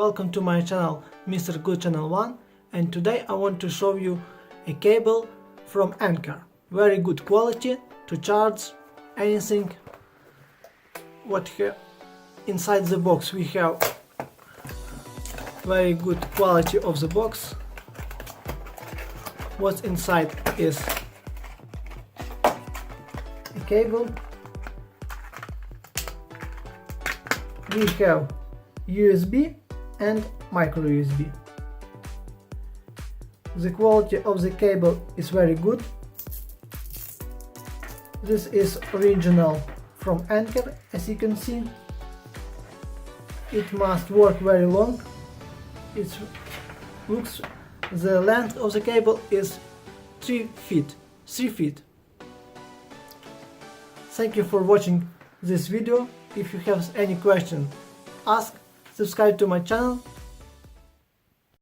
welcome to my channel MrGoodChannel1, and today I want to show you a cable from Anker. Very good quality to charge anything. What here inside the box we have very good quality of the box. What's inside is a cable. We have USB and microUSB. The quality of the cable is very good. This is original from Anker, as you can see. It must work very long. The length of the cable is 3 feet. Thank you for watching this video. If you have any question, ask, subscribe to my channel.